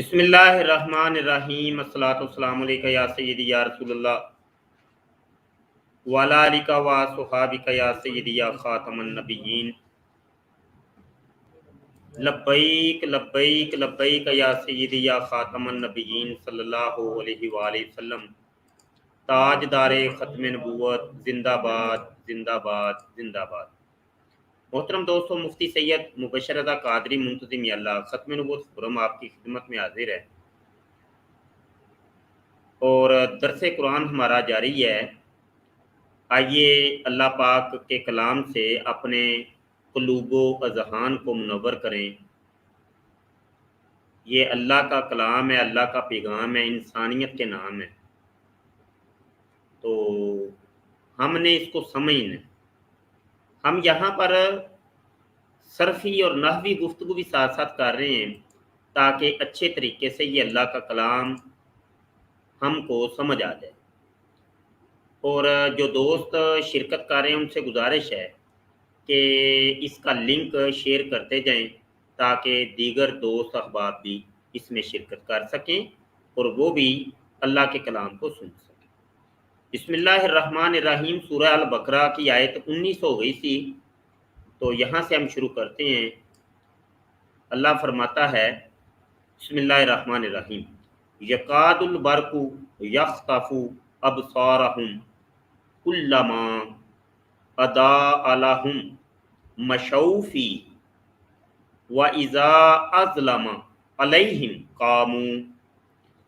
بسم اللہ الرحمن الرحیم الصلاۃ والسلام علیکہ یا سیدی یا رسول اللہ وعلی آلک و صحابک یا سیدی یا خاتم النبیین لبیک لبیک لبیک یا سیدی یا خاتم النبیین صلی اللہ علیہ وآلہ وسلم تاجدار ختم نبوت زندہ باد زندہ باد زندہ باد۔ محترم دوستو، مفتی سید مبشر رضا قادری منتظم اللہ ختم نبوت فورم آپ کی خدمت میں حاضر ہے اور درس قرآن ہمارا جاری ہے۔ آئیے اللہ پاک کے کلام سے اپنے قلوب و اذہان کو منور کریں۔ یہ اللہ کا کلام ہے، اللہ کا پیغام ہے، انسانیت کے نام ہے، تو ہم نے اس کو سمجھنا ہے۔ ہم یہاں پر صرفی اور نحوی گفتگو بھی ساتھ ساتھ کر رہے ہیں تاکہ اچھے طریقے سے یہ اللہ کا کلام ہم کو سمجھ آ جائے۔ اور جو دوست شرکت کر رہے ہیں ان سے گزارش ہے کہ اس کا لنک شیئر کرتے جائیں تاکہ دیگر دوست احباب بھی اس میں شرکت کر سکیں اور وہ بھی اللہ کے کلام کو سن سکیں۔ بسم اللہ الرحمن الرحیم، سورہ البقرہ کی آیت 19 ہو گئی تھی، تو یہاں سے ہم شروع کرتے ہیں۔ اللہ فرماتا ہے بسم اللہ الرحمن الرحیم، یکاد البرق یخطف ابصارہم کلما اضاء لہم مشوا فیہ وَإِذَا أَظْلَمَ عَلَيْهِمْ قَامُوا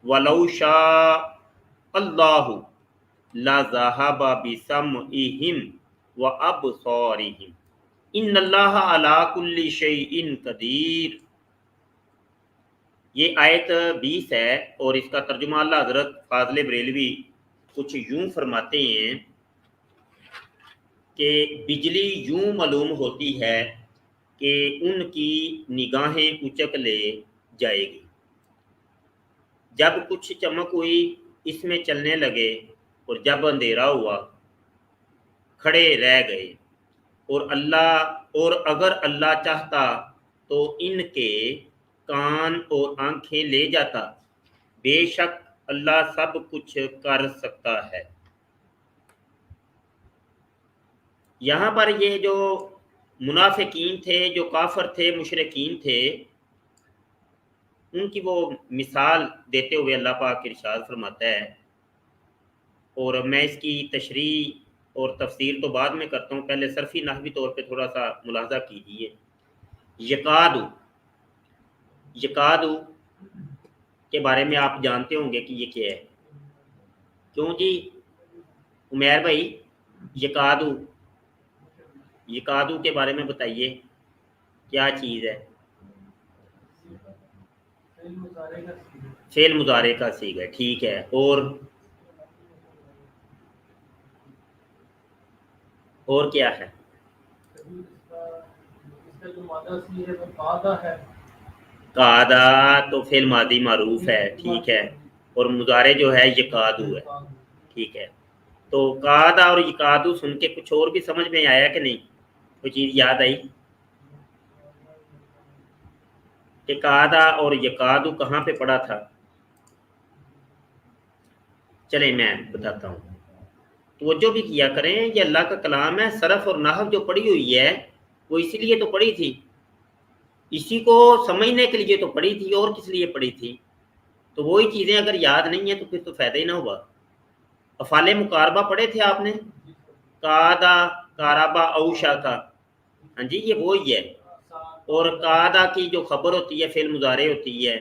وَلَوْ شَاءَ اللَّهُ لَذَهَبَ بِسَمْعِهِمْ وَأَبْصَارِهِمْ إِنَّ اللَّهَ عَلَى كُلِّ شَيْءٍ قَدِيرٌ۔ یہ آیت 20 ہے اور اس کا ترجمہ اللہ حضرت فاضل بریلوی کچھ یوں فرماتے ہیں کہ بجلی یوں معلوم ہوتی ہے کہ ان کی نگاہیں اچک لے جائے گی۔ جب کچھ چمک ہوئی اس میں چلنے لگے اور جب اندھیرا ہوا کھڑے رہ گئے، اور اگر اللہ چاہتا تو ان کے کان اور آنکھیں لے جاتا، بے شک اللہ سب کچھ کر سکتا ہے۔ یہاں پر یہ جو منافقین تھے، جو کافر تھے، مشرکین تھے، ان کی وہ مثال دیتے ہوئے اللہ پاک ارشاد فرماتا ہے، اور میں اس کی تشریح اور تفسیر تو بعد میں کرتا ہوں، پہلے صرفی نحوی طور پہ تھوڑا سا ملاحظہ کیجیے۔ یکادو کے بارے میں آپ جانتے ہوں گے کہ یہ کیا ہے، کیوں جی عمیر بھائی؟ یکادو کے بارے میں بتائیے کیا چیز ہے؟ فعل مضارع کا صیغہ، ٹھیک ہے، اور کیا ہے؟ قعدہ تو فعل ماضی معروف ہے، ٹھیک ہے، اور مضارع جو ہے یکادو ہے، ٹھیک ہے۔ تو قعدہ اور یکادو سن کے کچھ اور بھی سمجھ میں آیا کہ نہیں؟ کوئی چیز یاد آئی کہ قعدہ اور یکادو کہاں پہ پڑھا تھا؟ چلیں میں بتاتا ہوں، توجہ بھی کیا کریں، یہ اللہ کا کلام ہے۔ صرف اور نحو جو پڑھی ہوئی ہے وہ اسی لیے تو پڑھی تھی، اسی کو سمجھنے کے لیے تو پڑھی تھی، اور کس لیے پڑھی تھی؟ تو وہی چیزیں اگر یاد نہیں ہیں تو پھر تو فائدہ ہی نہ ہوا۔ افعال مقاربہ پڑھے تھے آپ نے، قعدہ، قاربہ، اوشا کا، ہاں جی، یہ وہی ہے۔ اور قعدہ کی جو خبر ہوتی ہے فعل مضارع ہوتی ہے،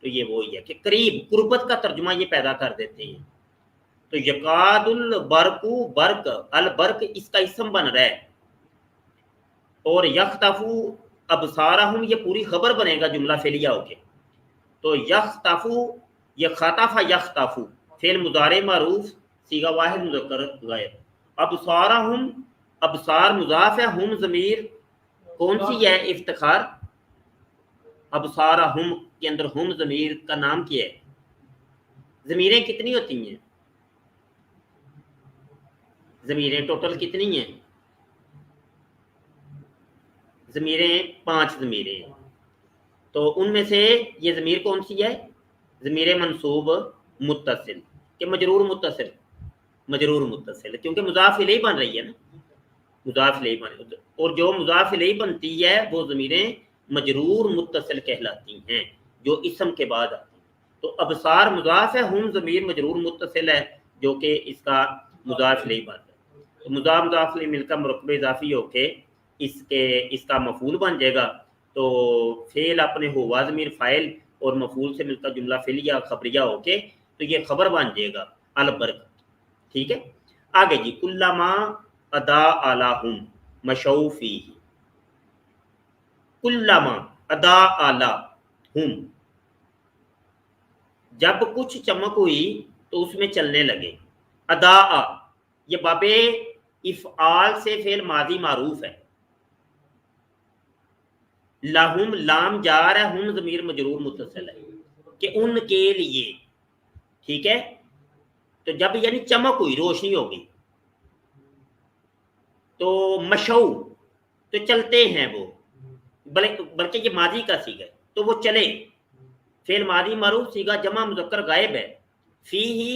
تو یہ وہی ہے کہ قریب، قربت کا ترجمہ یہ پیدا کر دیتے ہیں۔ تو یکاد البرق، برق، البرق اس کا اسم بن رہا ہے، اور یخطفو ابصارہم یہ پوری خبر بنے گا جملہ فعلیہ ہو کے۔ تو یخطفو، یہ خطف یخطفو فعل مضارع معروف، صیغہ واحد مذکر غائب۔ ابصارہم، ابصار مضاف ہے، ہم ضمیر کون سی ہے؟ افتخار۔ ابصارہم کے اندر ہم ضمیر کا نام کیا ہے؟ ضمیریں کتنی ہوتی ہیں؟ ضمیریں ٹوٹل کتنی ہیں؟ ضمیریں 5 ضمیریں ہیں۔ تو ان میں سے یہ ضمیر کون سی ہے؟ ضمیر منصوب متصل کہ مجرور متصل، مجرور متصل، کیونکہ مضاف الیہ بن رہی ہے نا، مضاف الیہ بن رہی ہے، اور جو مضاف الیہ بنتی ہے وہ ضمیریں مجرور متصل کہلاتی ہیں جو اسم کے بعد آتی ہیں۔ تو ابصار مضاف ہے، ہم ضمیر مجرور متصل ہے جو کہ اس کا مضاف الیہ بن رہا ہے۔ تو مضاف الیہ مل کر مرکب اضافی ہو کے اس کا مفعول بن جائے گا، تو فعل اپنے ہوا ضمیر فاعل اور مفعول سے مل کر جملہ فعلیہ خبریہ ہو کے تو یہ خبر بن جائے گا البرکت۔ ٹھیک ہے، آگے جی، کلما ادا اعلیہم مشوا فیہ، کلما ادا اعلیہم، جب کچھ چمک ہوئی تو اس میں چلنے لگے۔ ادا، یہ باب افعال سے فعل ماضی معروف ہے، لہم لام جار ہے، ہم ضمیر مجرور متصل ہے کہ ان کے لیے۔ ٹھیک ہے، تو جب یعنی چمک ہوئی، روشنی ہوگی، تو مشو تو چلتے ہیں وہ، بلکہ یہ ماضی کا سیغہ ہے تو وہ چلے، فعل ماضی معروف سیغہ جمع مذکر غائب ہے، فی ہی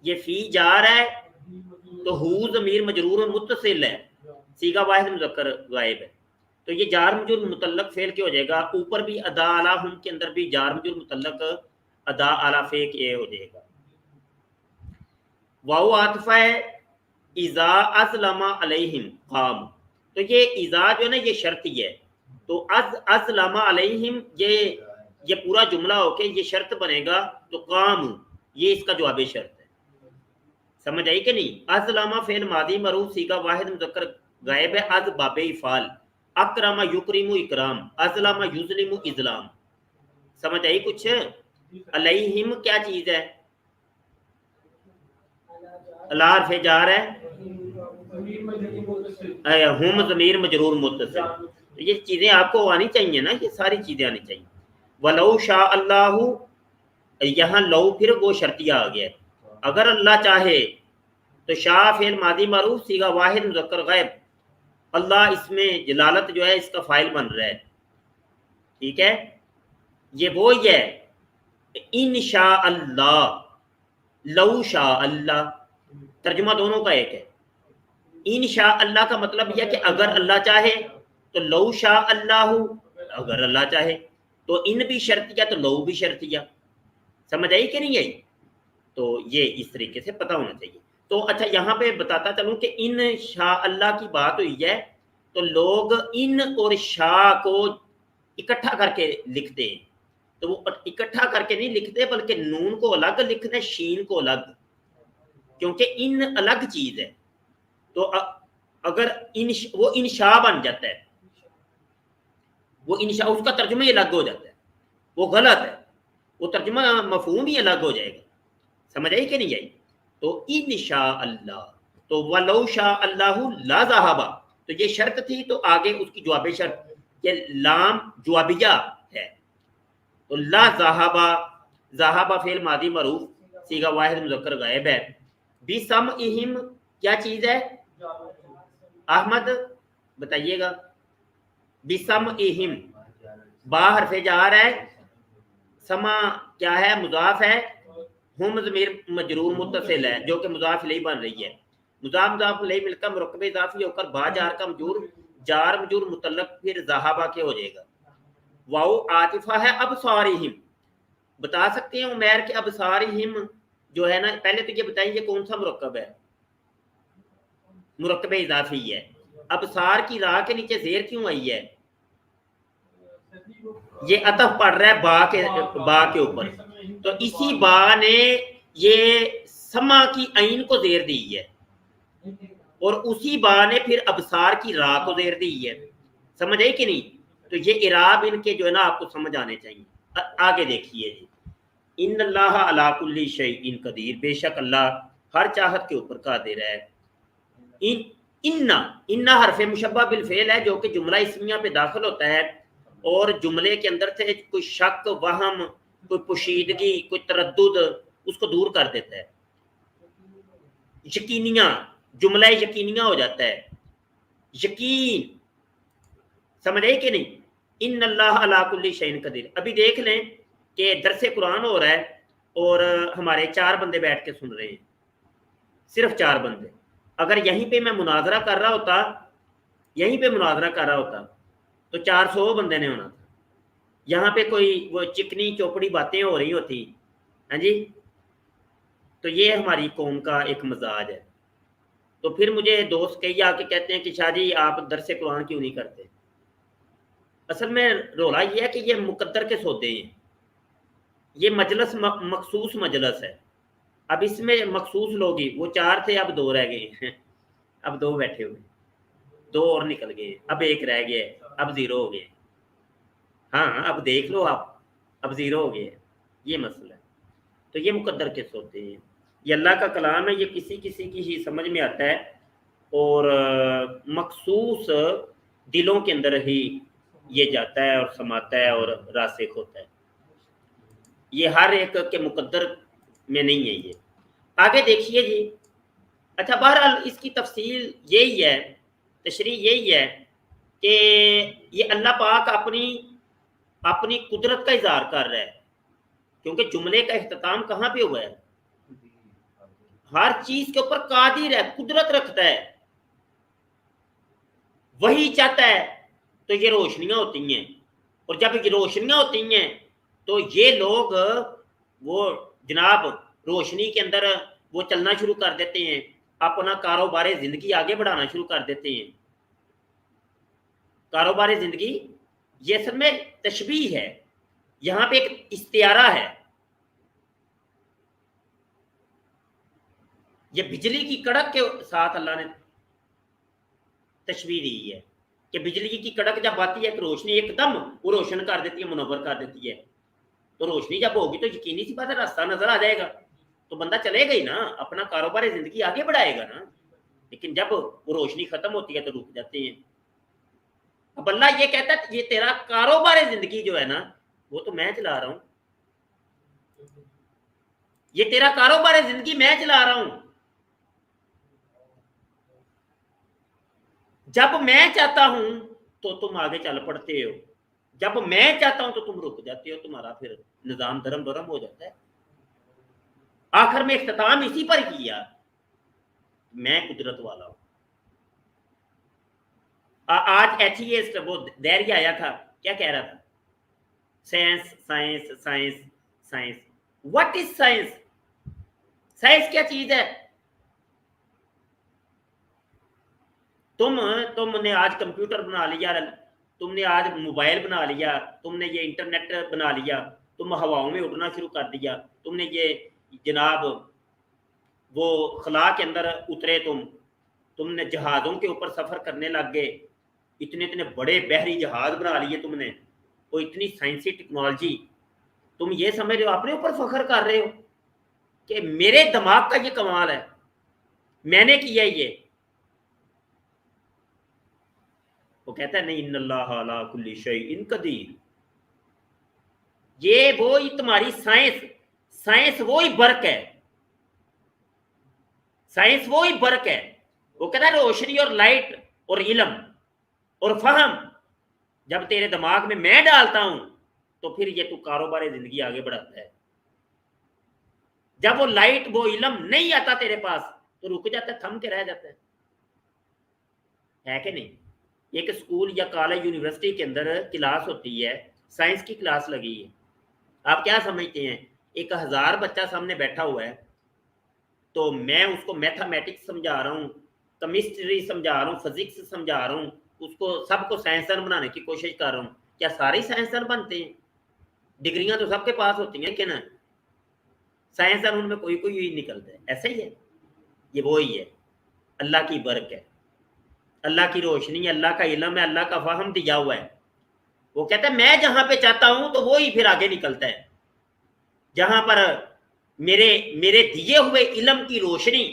یہ فی جار ہے تو ہو ضمیر مجرور متصل ہے، سیغہ واحد مذکر غائب ہے، تو یہ جار مجرور متعلق فعل کے ہو جائے گا، اوپر بھی ادا اعلیہم کے اندر بھی جار مجرور متعلق ادا اعلی فعل کے ہو جائے گا۔ واو عاطفہ ہے اذا ازلم علیہم قام، تو یہ اذا جو ہے نا یہ شرطی ہے، تو ازلم علیہم یہ پورا جملہ ہو کے یہ شرط بنے گا، تو قام یہ اس کا جواب شرط ہے۔ سمجھ آئی کہ نہیں؟ ازلم فعل ماضی معروف صیغہ واحد مذکر غائب ہے، از باب افعال، اکرم یکرم اکرام، ازلم یظلم اظلام۔ سمجھ آئی کچھ؟ علیہم کیا چیز ہے؟ اللہ حرف جار ہے، ہم ضمیر مجرور متصل، یہ چیزیں آپ کو آنی چاہیے نا، یہ ساری چیزیں آنی چاہیے۔ ولو شاء اللہ، یہاں لو پھر وہ شرطیہ آ گیا، اگر اللہ چاہے تو شاء فعل ماضی معروف صیغہ واحد مذکر غائب، اللہ اس میں جلالت جو ہے اس کا فاعل بن رہا ہے۔ ٹھیک ہے، یہ وہی ہے ان شاء اللہ، لو شاء اللہ، ترجمہ دونوں کا ایک ہے۔ ان شاء اللہ کا مطلب یہ کہ اگر اللہ چاہے، تو لو شاء اللہ اگر اللہ چاہے، تو ان بھی شرطیہ تو لو بھی شرطیہ۔ سمجھ آئی کہ نہیں آئی؟ تو یہ اس طریقے سے پتہ ہونا چاہیے۔ تو اچھا یہاں پہ بتاتا چلوں کہ ان شاء اللہ کی بات ہوئی ہے تو لوگ ان اور شاء کو اکٹھا کر کے لکھتے ہیں، تو وہ اکٹھا کر کے نہیں لکھتے بلکہ نون کو الگ لکھتے، شین کو الگ، کیونکہ ان الگ چیز ہے، تو اگر وہ انشاء بن جاتا ہے، وہ انشاء اس کا ترجمہ ہی الگ ہو جاتا ہے، وہ غلط ہے، وہ ترجمہ مفہوم ہی الگ ہو جائے گا۔ سمجھ آئی کہ نہیں آئی؟ تو انشاء اللہ، تو ولو شاء اللہ لا ذهب، تو یہ شرط تھی، تو آگے اس کی جواب شرط کہ لام جوابیہ ہے، تو لا ذهب، ذهب فعل ماضی معروف صیغہ واحد مذکر غائب ہے، بسمعہم کیا چیز ہے؟ احمد بتائیے گا، بسمعہم، با حرف جار ہے، سما کیا ہے؟ مضاف ہے، ہم ضمیر مجرور متصل ہے جو کہ مضاف الیہ بن رہی ہے، مضاف الیہ مل کر مرکب اضافی ہو کر با جار کا جار مجرور متعلق پھر ذہابہ کے ہو جائے گا۔ واو عاطفہ ہے ابصارہم، بتا سکتے ہیں عمیر کہ ابصارہم جو ہے نا، پہلے تو یہ بتائیں یہ کون سا مرکب ہے؟ مرکب اضافی ہے، ابصار کی راہ کے نیچے زیر کیوں آئی ہے؟ یہ عطف پڑ رہا ہے با کے اوپر، تو اسی با نے یہ سما کی عین کو زیر دی ہے، اور اسی با نے پھر ابصار کی راہ کو زیر دی ہے۔ سمجھ آئی کہ نہیں؟ تو یہ اعراب ان کے جو ہے نا آپ کو سمجھ آنے چاہیے۔ آگے دیکھیے جی، ان اللہ علی کل شیء قدیر، بے شک اللہ ہر چاہت کے اوپر قادر ہے۔ ان حرف مشبہ بالفعل ہے جو کہ جملہ اسمیہ پہ داخل ہوتا ہے اور جملے کے اندر سے کوئی شک، وہم، کوئی پوشیدگی، کوئی تردد اس کو دور کر دیتا ہے، یقینیہ، جملہ یقینیہ ہو جاتا ہے، یقین۔ سمجھ آئی کہ نہیں؟ ان اللہ علی کل شیء قدیر. ابھی دیکھ لیں کہ درس قرآن ہو رہا ہے اور ہمارے 4 بندے بیٹھ کے سن رہے ہیں, صرف 4 بندے. اگر یہیں پہ میں مناظرہ کر رہا ہوتا, یہیں پہ مناظرہ کر رہا ہوتا تو 400 بندے نے ہونا تھا. یہاں پہ کوئی وہ چکنی چوپڑی باتیں ہو رہی ہوتی, ہاں جی. تو یہ ہماری قوم کا ایک مزاج ہے. تو پھر مجھے دوست کئی آ کے کہتے ہیں کہ شاہ جی آپ درس قرآن کیوں نہیں کرتے. اصل میں رولا یہ ہے کہ یہ مقدر کے سودے ہیں, یہ مجلس مخصوص مجلس ہے. اب اس میں مخصوص لوگ ہی, وہ 4 تھے اب 2 رہ گئے ہیں, اب 2 بیٹھے ہوئے, 2 اور نکل گئے, اب 1 رہ گیا, اب 0 ہو گئے. ہاں اب دیکھ لو آپ, اب 0 ہو گئے. یہ مسئلہ ہے. تو یہ مقدر کے سوتے ہیں, یہ اللہ کا کلام ہے, یہ کسی کسی کی ہی سمجھ میں آتا ہے اور مخصوص دلوں کے اندر ہی یہ جاتا ہے اور سماتا ہے اور راسخ ہوتا ہے. یہ ہر ایک کے مقدر میں نہیں ہے. یہ آگے دیکھیے جی. اچھا بہرحال اس کی تفصیل یہی ہے, تشریح یہی ہے کہ یہ اللہ پاک اپنی قدرت کا اظہار کر رہا ہے, کیونکہ جملے کا اختتام کہاں پہ ہوا ہے؟ ہر چیز کے اوپر قادر ہے, قدرت رکھتا ہے, وہی چاہتا ہے تو یہ روشنیاں ہوتی ہیں. اور جب یہ روشنیاں ہوتی ہیں تو یہ لوگ وہ جناب روشنی کے اندر وہ چلنا شروع کر دیتے ہیں, اپنا کاروبار زندگی آگے بڑھانا شروع کر دیتے ہیں. کاروبار زندگی یہ اصل میں تشبیہ ہے, یہاں پہ ایک استعارہ ہے. یہ بجلی کی کڑک کے ساتھ اللہ نے تشبیہ دی ہے کہ بجلی کی کڑک جب آتی ہے کہ روشنی ایک دم وہ روشن کر دیتی ہے, منور کر دیتی ہے. تو روشنی جب ہوگی تو یقینی سی بات ہے راستہ نظر آ جائے گا, تو بندہ چلے گا ہی نا, اپنا کاروبار زندگی آگے بڑھائے گا نا. لیکن جب وہ روشنی ختم ہوتی ہے تو رک جاتے ہیں. اب اللہ یہ کہتا ہے یہ تیرا کاروبار زندگی جو ہے نا وہ تو میں چلا رہا ہوں, یہ تیرا کاروبار زندگی میں چلا رہا ہوں. جب میں چاہتا ہوں تو تم آگے چل پڑتے ہو, جب میں چاہتا ہوں تو تم رک جاتے ہو, تمہارا پھر نظام دھرم برم ہو جاتا ہے. آخر میں اختتام اسی پر کیا, میں قدرت والا ہوں. آج ایتھیسٹ وہ دہری آیا تھا, کیا کہہ رہا تھا؟ Science science science science. What is science? Science کیا چیز ہے؟ تم نے آج کمپیوٹر بنا لیا, تم نے آج موبائل بنا لیا, تم نے یہ انٹرنیٹ بنا لیا, تم ہواؤں میں اڑنا شروع کر دیا, تم نے یہ جناب وہ خلا کے اندر اترے, تم نے جہازوں کے اوپر سفر کرنے لگ گئے, اتنے بڑے بحری جہاز بنا لیے تم نے, وہ اتنی سائنسی ٹیکنالوجی. تم یہ سمجھ رہے ہو اپنے اوپر فخر کر رہے ہو کہ میرے دماغ کا یہ کمال ہے, میں نے کیا یہ. وہ کہتا ہے نہیں, ان اللہ علی کل شیء قدیر. یہ وہی تمہاری سائنس وہی برق ہے, سائنس وہی برق ہے. وہ کہتا ہے روشنی اور لائٹ اور علم اور فہم جب تیرے دماغ میں ڈالتا ہوں تو پھر یہ تو کاروبار زندگی آگے بڑھاتا ہے. جب وہ لائٹ وہ علم نہیں آتا تیرے پاس تو رک جاتا ہے, تھم کے رہ جاتا ہے کہ نہیں؟ ایک اسکول یا کالج یونیورسٹی کے اندر کلاس ہوتی ہے, سائنس کی کلاس لگی ہے, آپ کیا سمجھتے ہیں 1000 بچہ سامنے بیٹھا ہوا ہے, تو میں اس کو میتھمیٹکس سمجھا رہا ہوں, کیمسٹری سمجھا رہا ہوں, فزکس سمجھا رہا ہوں, اس کو سب کو سائنسدان بنانے کی کوشش کر رہا ہوں. کیا سارے سائنسدان بنتے ہیں؟ ڈگریاں تو سب کے پاس ہوتی ہیں کہ نا, سائنسدان ان میں کوئی نکلتا ہے. ایسا ہی ہے, یہ وہی ہے, اللہ کی برکت ہے, اللہ کی روشنی, اللہ کا علم ہے, اللہ کا فہم دیا ہوا ہے. وہ کہتا ہے میں جہاں پہ چاہتا ہوں تو وہی پھر آگے نکلتا ہے. جہاں پر میرے دیے ہوئے علم کی روشنی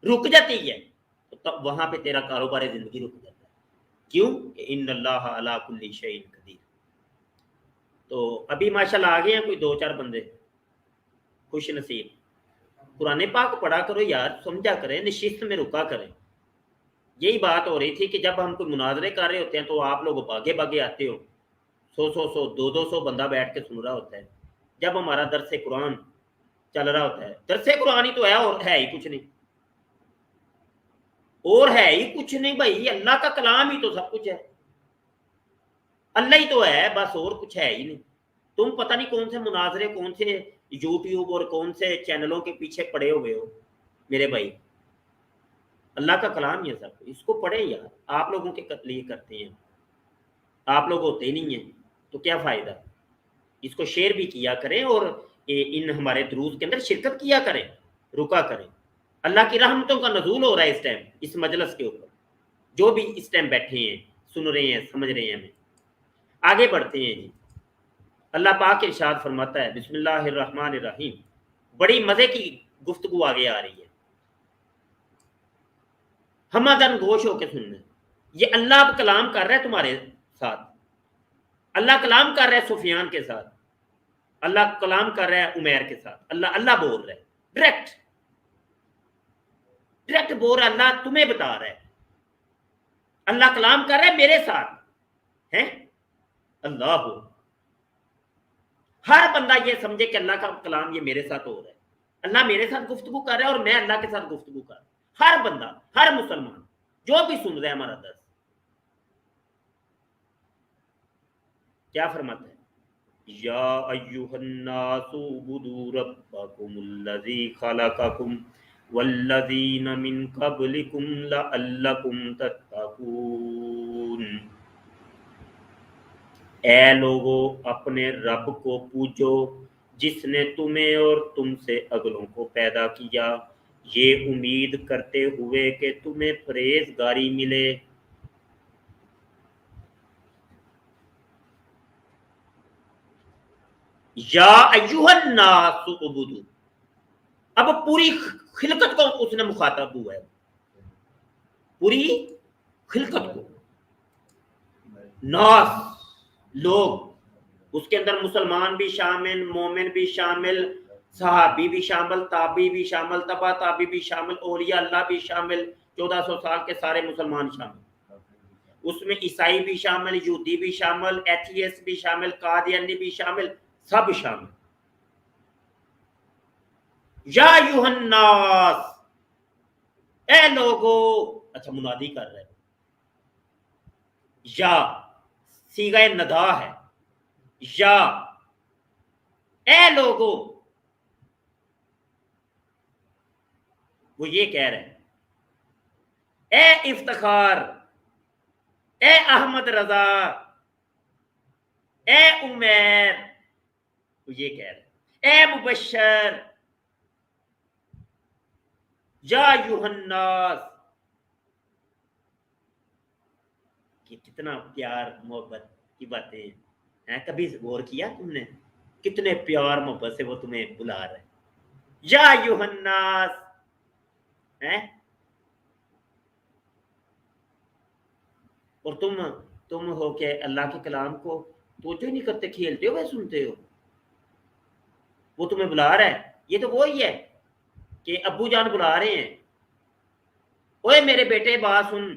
رک جاتی ہے تو وہاں پہ تیرا کاروبار زندگی رک جاتا ہے. کیوں؟ کہ ان اللہ علی کل شیء قدیر. تو ابھی ماشاءاللہ آگے ہیں کوئی 2-4 بندے خوش نصیب. قرآن پاک پڑھا کرو یار, سمجھا کریں, نشست میں رکا کریں. یہی بات ہو رہی تھی کہ جب ہم کوئی مناظرے کر رہے ہوتے ہیں تو آپ لوگ بھاگے بھاگے آتے ہو، 100 دو سو بندہ بیٹھ کے سن رہا ہوتا ہے، جب ہمارا درس قرآن چل رہا ہوتا ہے، درس قرآن ہی تو ہے اور ہے ہی کچھ نہیں، اور ہے ہی کچھ نہیں بھائی، اللہ کا کلام ہی تو سب کچھ ہے، اللہ ہی تو ہے بس، اور کچھ ہے ہی نہیں۔ تم پتہ نہیں کون سے مناظرے، کون سے یوٹیوب اور کون سے چینلوں کے پیچھے پڑے ہوئے ہو میرے بھائی، اللہ کا کلام یہ سب، اس کو پڑھیں یار، آپ لوگوں کے لیے کرتے ہیں، آپ لوگ ہوتے ہی نہیں ہیں تو کیا فائدہ، اس کو شیئر بھی کیا کریں اور ان ہمارے دروس کے اندر شرکت کیا کریں، رکا کریں۔ اللہ کی رحمتوں کا نزول ہو رہا ہے اس ٹائم اس مجلس کے اوپر، جو بھی اس ٹائم بیٹھے ہیں سن رہے ہیں سمجھ رہے ہیں ہمیں۔ آگے بڑھتے ہیں جی، اللہ پاک ارشاد فرماتا ہے بسم اللہ الرحمن الرحیم، بڑی مزے کی گفتگو آگے آ رہی ہے، ہمدن گوش ہو کے سننا، یہ اللہ اب کلام کر رہا ہے تمہارے ساتھ، اللہ کلام کر رہا ہے سفیان کے ساتھ، اللہ کلام کر رہا ہے عمیر کے ساتھ، اللہ بول رہا ہے ڈائریکٹ بول رہا ہے، اللہ تمہیں بتا رہا ہے، اللہ کلام کر رہا ہے میرے ساتھ ہیں، اللہ ہو، ہر بندہ یہ سمجھے کہ اللہ کا کلام یہ میرے ساتھ ہو رہا ہے، اللہ میرے ساتھ گفتگو کر رہا ہے اور میں اللہ کے ساتھ گفتگو کر رہا ہوں، ہر بندہ، ہر مسلمان جو بھی سن رہا ہے ہمارا درس، کیا فرماتا ہے یا ایھا الناس اعبدوا ربکم الذی خلقکم والذین من قبلکم لعلکم تتقون، اے لوگو اپنے رب کو پوجو جس نے تمہیں اور تم سے اگلوں کو پیدا کیا، یہ امید کرتے ہوئے کہ تمہیں پرہیزگاری ملے۔ یا ایھا الناس اعبدوا، اب پوری خلقت کو اس نے مخاطب ہوا ہے، پوری خلقت کو، ناس لوگ، اس کے اندر مسلمان بھی شامل، مومن بھی شامل، صحابی بھی شامل، تابعی بھی شامل، تبع تابعی بھی شامل، اولیاء اللہ بھی شامل، 1400 سال کے سارے مسلمان شامل، اس میں عیسائی بھی شامل، یہودی بھی شامل، ایتھیسٹ بھی شامل، قادیانی بھی شامل، سب شامل۔ یا ایھا الناس، اے لوگو، اچھا منادی کر رہے ہیں، یا صیغہ ندا ہے، یا اے لوگو، وہ یہ کہہ رہے ہیں اے افتخار، اے احمد رضا، اے عمیر، وہ یہ کہہ رہے ہیں اے مبشر، یا ایھا الناس، کہ کتنا پیار محبت کی باتیں ہیں، کبھی غور کیا تم نے کتنے پیار محبت سے وہ تمہیں بلا رہے ہیں، یا ایھا الناس، ہیں، اور تم ہو کہ اللہ کے کلام کو توجہ ہی نہیں کرتے، کھیلتے ہو سنتے ہو، وہ تمہیں بلا رہا ہے، یہ تو وہی ہے کہ ابو جان بلا رہے ہیں، اوے میرے بیٹے بات سن،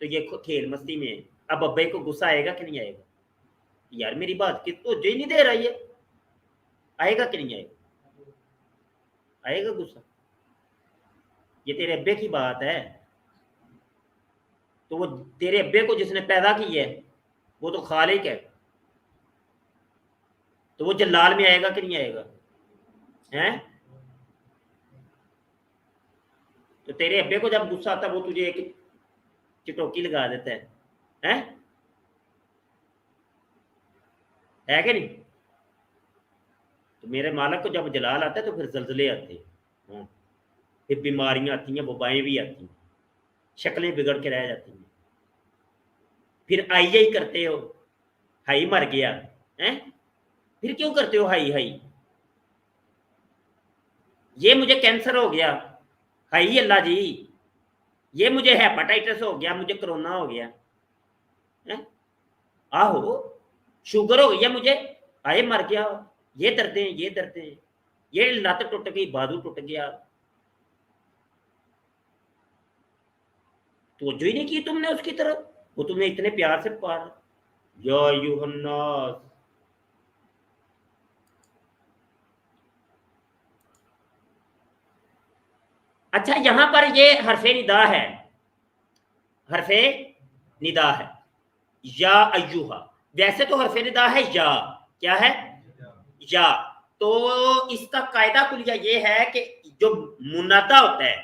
تو یہ کھیل مستی میں ہے، اب ابے کو غصہ آئے گا کہ نہیں آئے گا، یار میری بات کی توجہ ہی نہیں دے رہا، یہ آئے گا کہ نہیں آئے گا، آئے گا غصہ، یہ تیرے ابے کی بات ہے، تو وہ تیرے ابے کو جس نے پیدا کی ہے وہ تو خالق ہے، تو وہ جلال میں آئے گا کہ نہیں آئے گا، ہیں، تو تیرے ابے کو جب غصہ آتا ہے وہ تجھے ایک چٹوکی لگا دیتا ہے، ہیں، ہے کہ نہیں، تو میرے مالک کو جب جلال آتا ہے تو پھر زلزلے آتے ہیں، پھر بیماریاں آتی ہیں، وبائیں بھی آتی ہیں، شکلیں بگڑ کے رہ جاتی ہیں، پھر آئی کرتے ہو، ہائی مر گیا، ہیں، پھر کیوں کرتے ہو ہائی ہائی، یہ مجھے کینسر ہو گیا، ہائی اللہ جی، یہ مجھے ہیپاٹائٹس ہو گیا، مجھے کرونا ہو گیا، آہو شوگر ہو گیا مجھے، آئے مر گیا، یہ دردیں یہ دردیں، یہ لت ٹوٹ گئی، بازو ٹوٹ گیا، توجہ ہی نہیں کی تم نے اس کی طرف، وہ تمہیں اتنے پیار سے پکار یا ایھا الناس. اچھا یہاں پر یہ حرف ندا ہے، حرف ندا ہے یا ایھا. ویسے تو حرف ندا ہے یا، کیا ہے یا. تو اس کا قاعدہ کلیہ یہ ہے کہ جو منادا ہوتا ہے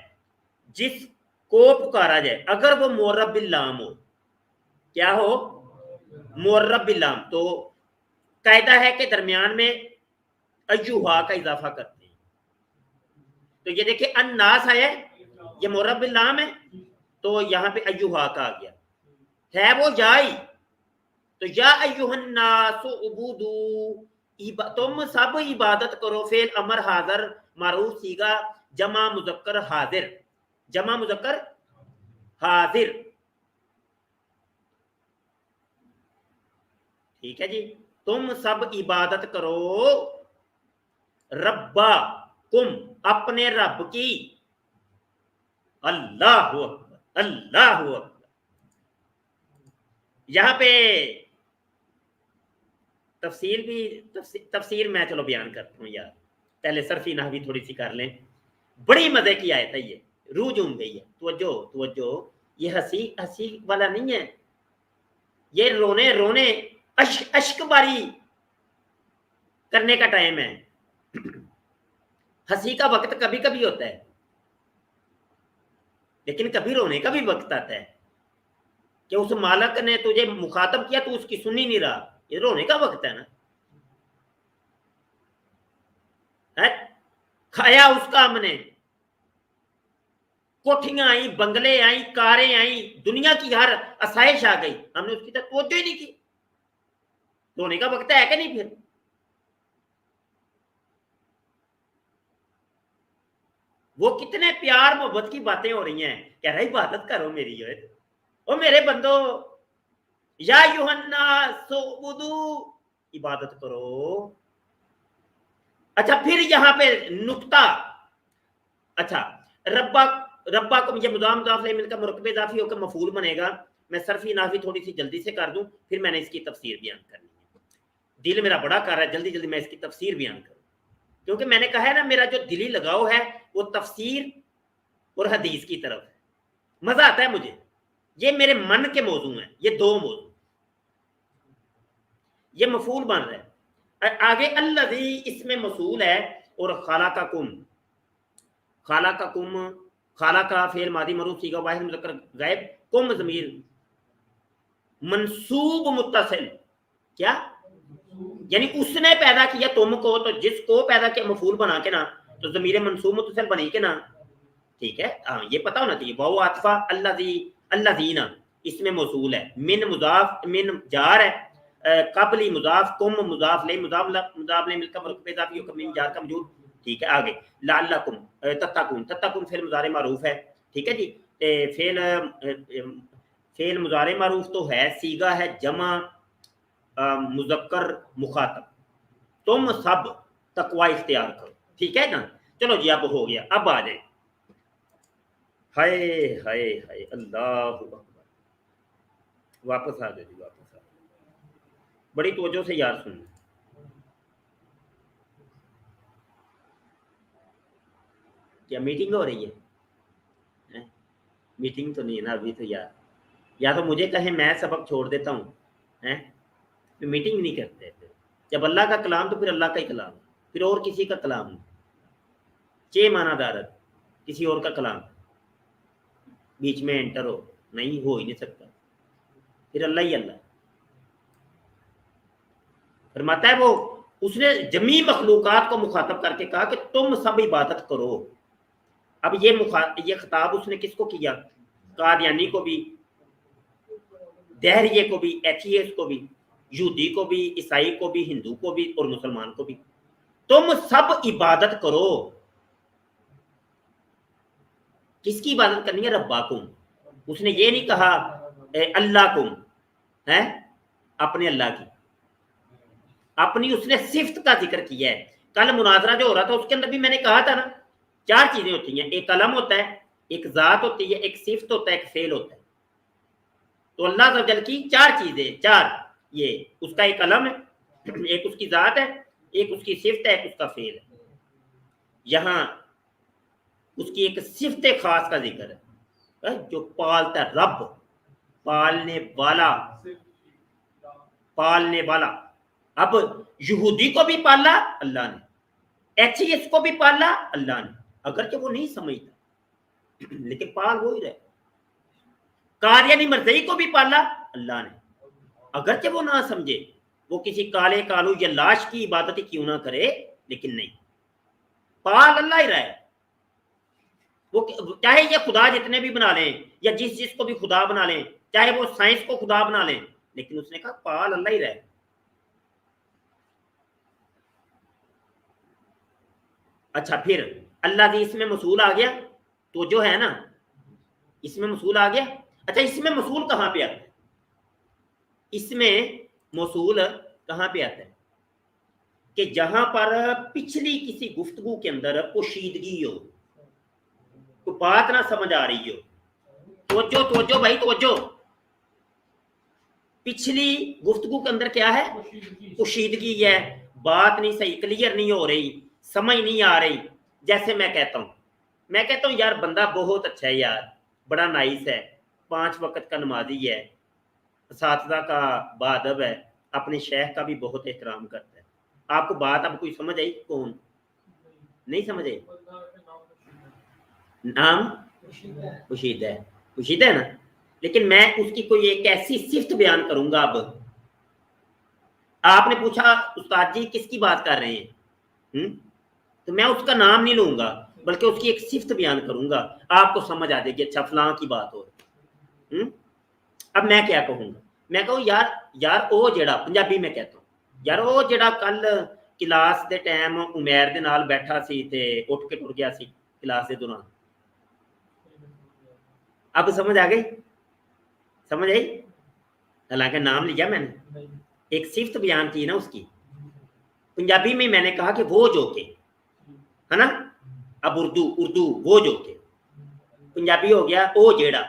جس کو پکارا جائے اگر وہ معرب باللام ہو، کیا ہو معرب باللام، تو قاعدہ ہے کہ درمیان میں ایھا کا اضافہ کرتے ہیں. تو یہ دیکھیں الناس ہے یہ معرب باللام ہے، تو یہاں پہ ایھا کا آ گیا ہے وہ یا ہی. تو یا ایھا الناس عبودو، تم سب عبادت کرو. فعل امر حاضر معروف صیغہ جمع مذکر حاضر، جمع مذکر حاضر. ٹھیک ہے جی، تم سب عبادت کرو ربا کم اپنے رب کی. اللہ اکبر اللہ اکبر. یہاں پہ تفسیر میں چلو بیان کرتا ہوں یار، پہلے صرفی نحوی تھوڑی سی کر لیں. بڑی مزے کی آیت ہے یہ، روح جوم گئی ہے. توجہ توجہ، یہ ہنسی والا نہیں ہے، یہ رونے رونے اشک باری کرنے کا ٹائم ہے. ہنسی کا وقت کبھی کبھی ہوتا ہے لیکن کبھی رونے کا بھی وقت آتا ہے کہ اس مالک نے تجھے مخاطب کیا تو اس کی سنی نہیں رہا، یہ رونے کا وقت ہے نا. کھایا اس کا ہم نے، کوٹھیاں آئیں، بنگلے آئیں، کاریں آئیں، دنیا کی ہر آسائش آ گئی، ہم نے اس کی طرف توجہ ہی نہیں کی. رونے کا وقت ہے کہ نہیں؟ پھر وہ کتنے پیار محبت کی باتیں ہو رہی ہیں، کہہ رہا عبادت کرو میری جو ہے، او میرے بندو یا ایھا الناس اعبدوا، عبادت کرو. اچھا پھر یہاں پہ نقطہ، اچھا ربا کو یہ مضاف مضاف الیہ مل کر مرکب اضافی ہو کر مفعول بنے گا. میں صرفی نحوی تھوڑی سی جلدی سے کر دوں پھر میں نے اس کی تفسیر بیان کرنی ہے. دل میرا بڑا کر رہا ہے، جلدی جلدی میں اس کی تفسیر بیان کروں، کیونکہ میں نے کہا ہے نا میرا جو دلی لگاؤ ہے وہ تفسیر اور حدیث کی طرف ہے. مزہ آتا ہے مجھے، یہ میرے من کے موضوع ہیں، یہ دو موضوع. یہ مفعول بن رہا ہے آگے، الذی اس میں موصول ہے، اور خلقکم، خلقکم، خلق فعل ماضی مرفوع صیغہ واحد مذکر غائب، کم ضمیر منصوب متصل، کیا یعنی اس نے پیدا کیا تم کو، تو جس کو پیدا کیا مفعول بنا کے نا، تو ضمیر منصوب متصل بنی کے نا. ٹھیک ہے، یہ پتہ ہونا چاہیے. واو عطفہ الذی، الذین اس میں موصول ہے، من مضاف، من جار ہے، قبلی مضاف، کم مضاف لے، مضاف لے مل کر مرکب اضافی ہو کر من جار کا موجود. ٹھیک ہے آگے لعلکم تتقون، تتقون فعل مضارع معروف ہے. ٹھیک ہے جی، فعل مضارع معروف تو ہے، صیغہ ہے جمع مذکر مخاطب. تم سب تقوی اختیار کرو. ٹھیک ہے نا، چلو جی اب ہو گیا. اب آ جائیں. ہائے ہائے ہائے اللہ اکبر. واپس آ جائے جی، واپس آ جائے، بڑی توجہ سے یاد سننا. کیا میٹنگ ہو رہی ہے؟ میٹنگ تو نہیں ہے نا ابھی تو یار، یا تو مجھے کہیں میں سبق چھوڑ دیتا ہوں، میٹنگ نہیں کرتے. جب اللہ کا کلام تو پھر اللہ کا ہی کلام، پھر اور کسی کا کلام نہیں. چے معنی دارت کسی اور کا کلام بیچ میں انٹر ہو نہیں، ہو ہی نہیں سکتا. پھر اللہ ہی اللہ فرماتا ہے. وہ اس نے جمی مخلوقات کو مخاطب کر کے کہا کہ تم سب عبادت کرو. اب یہ خطاب اس نے کس کو کیا؟ قادیانی کو بھی، دہریے کو بھی، ایتھیس کو بھی، یہودی کو بھی، عیسائی کو بھی، ہندو کو بھی اور مسلمان کو بھی. تم سب عبادت کرو. کس کی عبادت کرنی ہے؟ رباکم. اس نے یہ نہیں کہا اللہ کم ہے، اپنے اللہ کی، اپنی اس نے صفت کا ذکر کیا ہے. کل مناظرہ جو ہو رہا تھا اس کے اندر بھی میں نے کہا تھا نا، چار چیزیں ہوتی ہیں، ایک علم ہوتا ہے، ایک ذات ہوتی ہے، ایک صفت ہوتا ہے، ایک فعل ہوتا ہے. تو اللہ عز و جل کی چار چیزیں، چار، یہ اس کا ایک علم ہے، ایک اس کی ذات ہے، ایک اس کی صفت ہے، ایک اس کا فعل ہے۔ یہاں اس کی ایک صفت خاص کا ذکر ہے، جو پالتا ہے، رب، پالنے والا، پالنے والا۔ اب یہودی کو بھی پالا اللہ نے، ایتھیسٹ کو بھی پالا اللہ نے، اگرچہ وہ نہیں سمجھتا لیکن پال وہی رہے۔ قادیانی مرزئی کو بھی پالا اللہ نے، اگرچہ وہ نہ سمجھے، وہ کسی کالے کالو یا لاش کی عبادت ہی کیوں نہ کرے، لیکن نہیں، پال اللہ ہی رہے۔ وہ چاہے یہ خدا جتنے بھی بنا لیں یا جس کو بھی خدا بنا لیں، چاہے وہ سائنس کو خدا بنا لیں، لیکن اس نے کہا پال اللہ ہی رہے۔ اچھا، پھر اللہ کی اس میں مصول آ گیا تو جو ہے نا، اس میں مصول آ گیا۔ اچھا، اس میں مصول کہاں پہ آتا ہے؟ اس میں موصول کہاں پہ آتا ہے کہ جہاں پر پچھلی کسی گفتگو کے اندر پوشیدگی ہو، کوئی بات نہ سمجھ آ رہی ہو، توجہ بھائی توجہ، پچھلی گفتگو کے اندر کیا ہے؟ پوشیدگی ہے، بات نہیں صحیح کلیئر نہیں ہو رہی، سمجھ نہیں آ رہی۔ جیسے میں کہتا ہوں یار بندہ بہت اچھا ہے یار، بڑا نائس ہے، 5 وقت کا نمازی ہے، اساتذہ کا باادب ہے، اپنے شیخ کا بھی بہت احترام کرتا ہے۔ آپ کو بات اب کوئی سمجھ آئی؟ کون نہیں سمجھ آئی؟ نام پوشیدہ ہے نا، لیکن میں اس کی کوئی ایک ایسی صفت بیان کروں گا۔ اب آپ نے پوچھا استاد جی کس کی بات کر رہے ہیں، تو میں اس کا نام نہیں لوں گا، بلکہ اس کی ایک صفت بیان کروں گا، آپ کو سمجھ آ جائے گی اچھا فلاں کی بات ہو رہی۔ اب میں کیا کہوں گا؟ میں کہوں یار او جڑا، پنجابی میں کہتا ہوں، یار او جڑا کل کلاس دے ٹائم عمیر دے نال بیٹھا سی تے اٹھ کے ٹر گیا سی کلاس دے دوران۔ اب سمجھ آ گئی؟ سمجھ آئی؟ حالانکہ نام لیا میں نے، ایک صفت بیان کی نا اس کی۔ پنجابی میں نے کہا کہ وہ جو کہ ہے نا، اب اردو وہ جو کہ، پنجابی ہو گیا او جیڑا،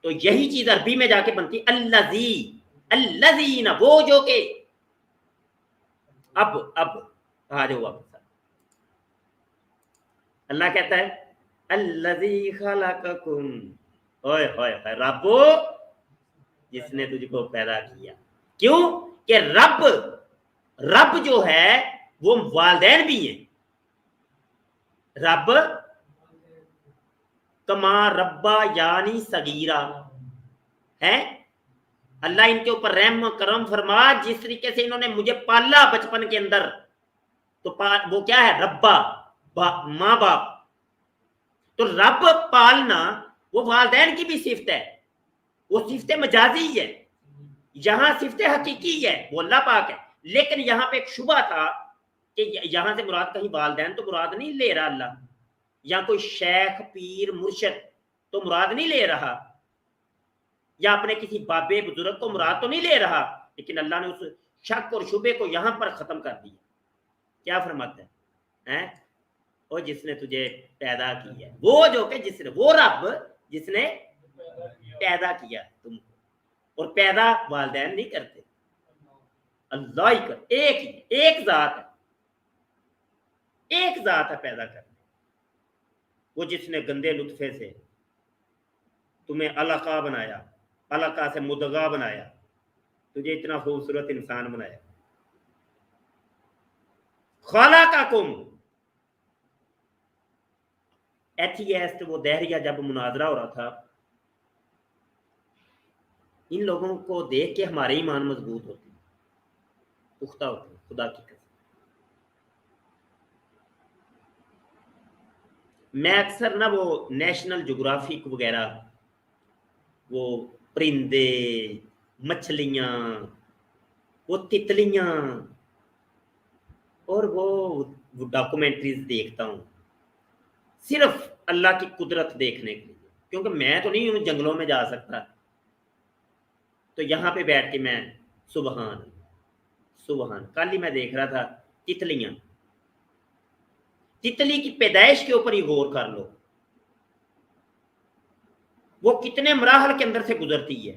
تو یہی چیز عربی میں جا کے بنتی الذین، وہ جو کہ۔ اب آ جاؤ واپس، اللہ کہتا ہے الذی خلقکم، اوئے ہوئے رب جس نے تجھ کو پیدا کیا۔ کیوں کہ رب جو ہے وہ والدین بھی ہیں۔ رب کما ربا یعنی صغیرہ ہے، اللہ ان کے اوپر رحم کرم فرما جس طریقے سے انہوں نے مجھے پالا بچپن کے اندر، تو وہ کیا ہے؟ ربا، ماں باپ۔ تو رب پالنا وہ والدین کی بھی صفت ہے، وہ صفت مجازی ہے، یہاں صفت حقیقی ہے، وہ اللہ پاک ہے۔ لیکن یہاں پہ ایک شبہ تھا کہ یہاں سے مراد کہیں والدین تو مراد نہیں لے رہا اللہ، یا کوئی شیخ پیر مرشد تو مراد نہیں لے رہا، یا اپنے کسی بابے بزرگ کو مراد تو نہیں لے رہا، لیکن اللہ نے اس شک اور شبے کو یہاں پر ختم کر دیا۔ کیا فرماتا ہے؟ وہ جس نے تجھے پیدا کیا، وہ جو کہ جس نے، وہ رب جس نے پیدا کیا تم کو، اور پیدا والدین نہیں کرتے، اللہ ہی کر، ایک ذات ہے، ایک ذات ہے پیدا کرنے، وہ جس نے گندے لطفے سے تمہیں علقہ بنایا، علقہ سے مدغہ بنایا، تجھے اتنا خوبصورت انسان بنایا۔ خلقکم، ایتھیسٹ وہ دہریہ جب مناظرہ ہو رہا تھا، ان لوگوں کو دیکھ کے ہمارے ایمان مضبوط ہوتے ہیں، پختہ ہوتے ہیں، خدا کی قسم۔ میں اکثر نا وہ نیشنل جغرافک وغیرہ، وہ پرندے، مچھلیاں، وہ تتلیاں، اور وہ ڈاکومنٹریز دیکھتا ہوں صرف اللہ کی قدرت دیکھنے کے لیے، کیونکہ میں تو نہیں ہوں جنگلوں میں جا سکتا، تو یہاں پہ بیٹھ کے میں سبحان کل ہی میں دیکھ رہا تھا تتلیاں، تتلی کی پیدائش کے اوپر ہی غور کر لو، وہ کتنے مراحل کے اندر سے گزرتی ہے۔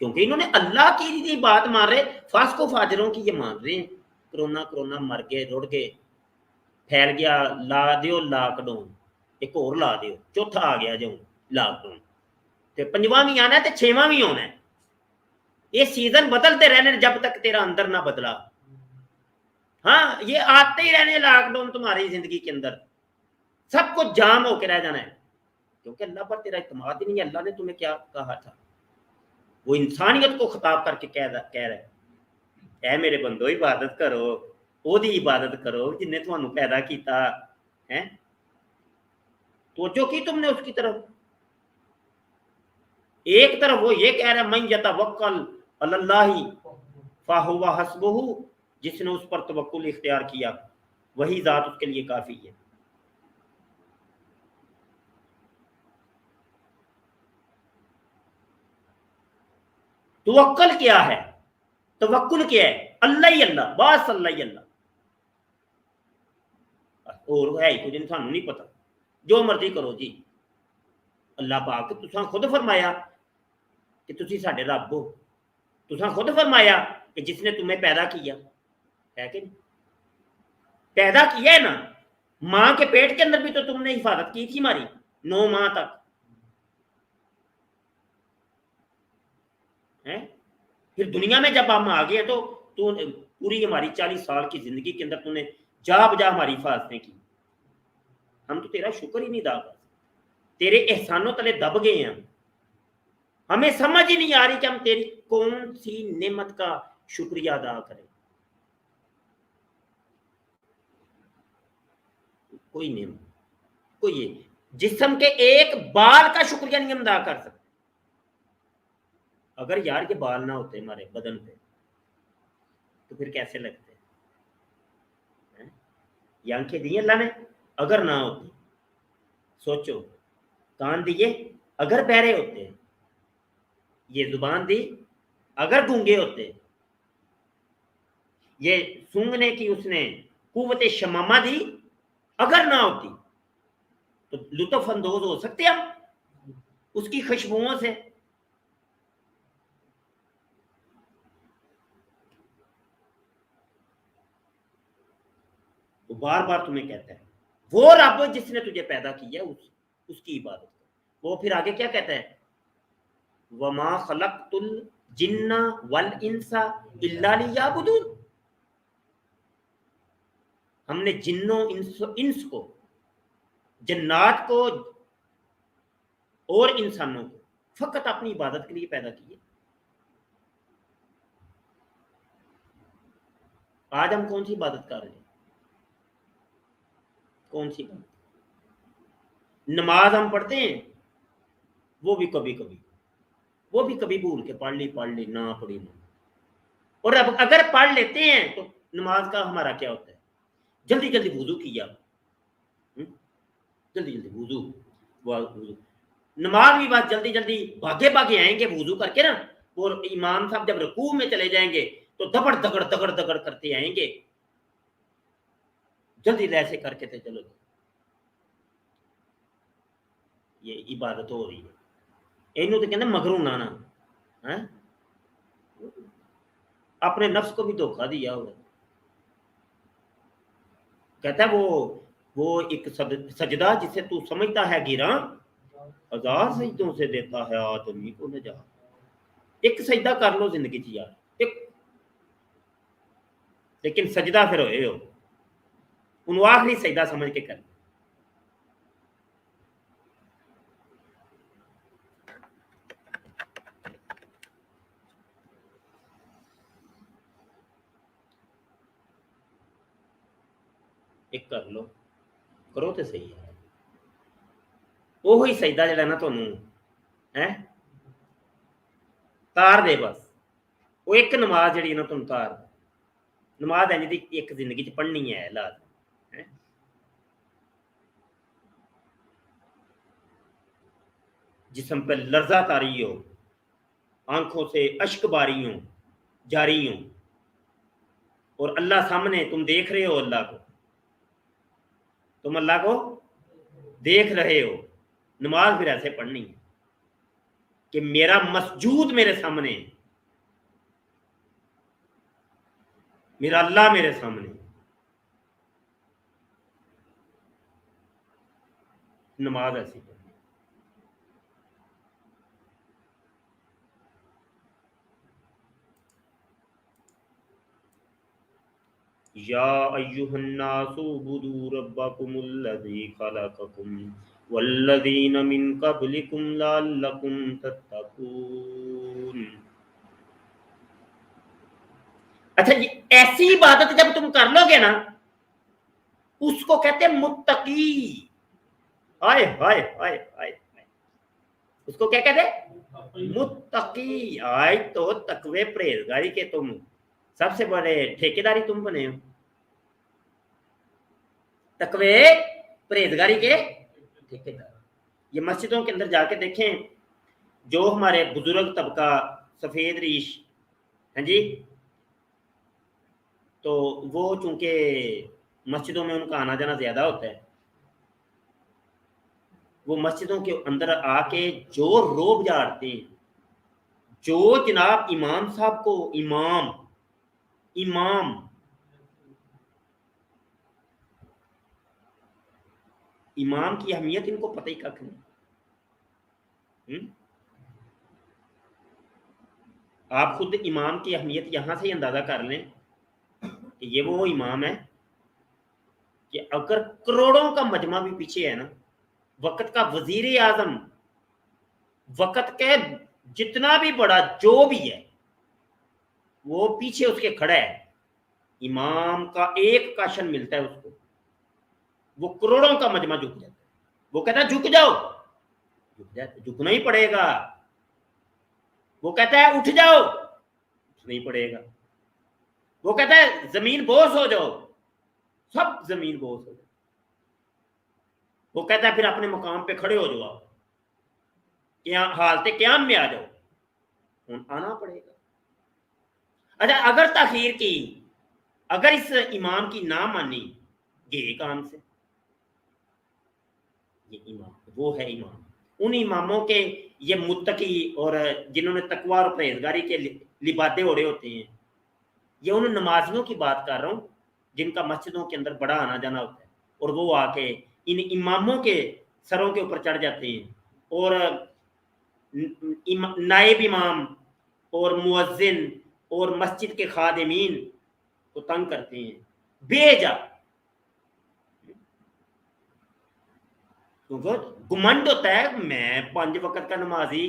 کیونکہ انہوں نے اللہ کی بات مان رہے، فاسق و فاجروں کی یہ مان رہے ہیں۔ کرونا مر گئے، رڑ گئے، پھیل گیا، لا دیو لاک ڈاؤن، ایک اور لا دیو، چوتھا آ گیا جو لاک ڈاؤن، تے پنجواں بھی آنا ہے تے چھواں بھی ہونا ہے۔ یہ سیزن بدلتے رہنے جب تک تیرا اندر نہ بدلا۔ ہاں یہ آتے ہی رہنے لاک ڈاؤن تمہاری زندگی کے اندر، سب کچھ جام ہو کے رہ جانا ہے، کیونکہ اللہ پر تیرا اعتماد ہی نہیں ہے۔ اللہ نے تمہیں کیا کہا تھا؟ وہ انسانیت کو خطاب کر کے کہہ رہا ہے، اے میرے بندو عبادت کرو، وہ دی عبادت کرو جن نے تمہیں پیدا کیتا ہے۔ توجہ کی تم نے اس کی طرف؟ ایک طرف وہ یہ کہہ رہا ہے من یتوکل علی اللہ فہو حسبہ، جس نے اس پر توکل اختیار کیا وہی ذات اس کے لیے کافی ہے۔ توکل کیا ہے؟ توکل کیا ہے؟ اللہ ہی اللہ، بس اللہ ہی اللہ، اور ہے ہی کچھ انسان نہیں پتا، جو مرضی کرو جی۔ اللہ پاک تساں خود فرمایا کہ تسی ساڈے رب ہو، تساں خود فرمایا کہ جس نے تمہیں پیدا کیا ہے، کہ پیدا کیا ہے نا، ماں کے پیٹ کے اندر بھی تو تم نے حفاظت کی تھی ہماری 9 ماہ تک، پھر دنیا میں جب ہم آ گئے تو پوری ہماری 40 سال کی زندگی کے اندر تم نے جا بجا ہماری حفاظتیں کی، ہم تو تیرا شکر ہی نہیں ادا کر، تیرے احسانوں تلے دب گئے ہیں، ہمیں سمجھ ہی نہیں آ رہی کہ ہم تیری کون سی نعمت کا شکریہ ادا کریں۔ کوئی نعمت، کوئی جسم کے ایک بال کا شکریہ نہیں ہم ادا کر سکتے۔ اگر یار کے بال نہ ہوتے ہمارے بدن پہ تو پھر کیسے لگتے؟ یہ آنکھیں دی اللہ نے، اگر نہ ہوتی، سوچو، کان دیے اگر بہرے ہوتے، یہ زبان دی اگر گونگے ہوتے، یہ سونگنے کی اس نے قوت شمامہ دی اگر نہ ہوتی، تو لطف اندوز ہو سکتے ہم اس کی خوشبوؤں سے؟ وہ بار بار تمہیں کہتا ہے وہ رب جس نے تجھے پیدا کیا اس کی عبادت کرو۔ وہ پھر آگے کیا کہتا ہے؟ وما خلقت الجن والانس الا لیعبدون، ہم نے جنوں انس کو، جنات کو اور انسانوں کو فقط اپنی عبادت کے لیے پیدا کیے۔ آج ہم کون سی عبادت کر رہے ہیں؟ کون سی بات؟ نماز ہم پڑھتے ہیں، وہ بھی کبھی کبھی، وہ بھی کبھی بھول کے پڑھ لی نہ پڑھی نہ، اور اب اگر پڑھ لیتے ہیں تو نماز کا ہمارا کیا ہوتا ہے؟ جلدی جلدی وضو کیا، جلدی جلدی وضو، نماز بھی بات جلدی جلدی بھاگے بھاگے آئیں گے وضو کر کے نا، اور امام صاحب جب رکوع میں چلے جائیں گے تو دبڑ دگڑ دگڑ دگڑ کرتے آئیں گے، جلدی ایسے کر کے تھے چلو یہ عبادت ہو رہی ہے۔ اینو تو کہتے مگروں نانا، اپنے نفس کو بھی دھوکہ دیا ہوا، کہتا ہے وہ ایک سجدہ جسے تو سمجھتا ہے گراں 1000 سجدوں سے دیتا ہے آدمی کو نجات۔ ایک سجدہ کر لو زندگی چ یار، ایک، لیکن سجدہ پھر ہوئے ہو انہوں آخری سجدہ سمجھ کے کر۔ ایک کر لو، کرو تو صحیح ہے، وہی سجدہ جڑا نا تمہیں تار دے، بس وہ ایک نماز جڑی نا تم تار دے، نماز ہے جی ایک زندگی چ پڑھنی ہے لازم، جسم پہ لرزہ تاری ہو، آنکھوں سے اشک باری ہوں جاری ہوں، اور اللہ سامنے تم دیکھ رہے ہو، اللہ کو تم اللہ کو دیکھ رہے ہو، نماز پھر ایسے پڑھنی ہے کہ میرا مسجود میرے سامنے ہے، میرا اللہ میرے سامنے، نماز ایسی پڑھنی۔ یا ایھا الناس اعبدوا ربکم الذی خلقکم والذین من قبلکم لعلکم تتقون۔ اچھا یہ ایسی عبادت جب تم کر لو گے نا، اس کو کہتے ہیں متقی۔ ہائے ہائے ہائے ہائے، اس کو کیا کہتے ہیں؟ متقی۔ آج تو تقوی پرہیزگاری کے تم سب سے بڑے ٹھیکیداری تم بنے ہو، تقوی پرہیزگاری کے ٹھیکیدار۔ یہ مسجدوں کے اندر جا کے دیکھیں، جو ہمارے بزرگ طبقہ سفید ریش ہیں جی، تو وہ چونکہ مسجدوں میں ان کا آنا جانا زیادہ ہوتا ہے، وہ مسجدوں کے اندر آ کے جو روب جاڑتے ہیں، جو جناب امام صاحب کو امام کی اہمیت ان کو پتہ ہی کک نہیں۔ آپ خود امام کی اہمیت یہاں سے ہی اندازہ کر لیں کہ یہ وہ امام ہے کہ اگر کروڑوں کا مجمع بھی پیچھے ہے نا، وقت کا وزیر اعظم، وقت کے جتنا بھی بڑا جو بھی ہے، وہ پیچھے اس کے کھڑا ہے، امام کا ایک کاشن ملتا ہے اس کو، وہ کروڑوں کا مجمع جھک جاتا ہے، وہ کہتا ہے جھک جاؤ، جھک جاتا، جھکنا ہی پڑے گا۔ وہ کہتا ہے اٹھ جاؤ، اٹھنا ہی پڑے گا۔ وہ کہتا ہے زمین بوس ہو جاؤ، سب زمین بوس ہو جاؤ۔ وہ کہتا ہے پھر اپنے مقام پہ کھڑے ہو جاؤ، حالت قیام میں آ جاؤ، آنا پڑے گا۔ اچھا اگر تاخیر کی، اگر اس امام کی نہ مانی گئے کام سے، یہ امام وہ ہے امام۔ ان اماموں کے یہ متقی اور جنہوں نے تقوی اور پرہیزگاری کے لبادے اوڑے ہوتے ہیں، یہ ان نمازیوں کی بات کر رہا ہوں جن کا مسجدوں کے اندر بڑا آنا جانا ہوتا ہے، اور وہ آ کے ان اماموں کے سروں کے اوپر چڑھ جاتے ہیں اور نائب امام اور مؤذن اور مسجد کے خادمین کو تنگ کرتے ہیں بے جا، کیونکہ گمنڈ ہوتا ہے میں 5 وقت کا نمازی،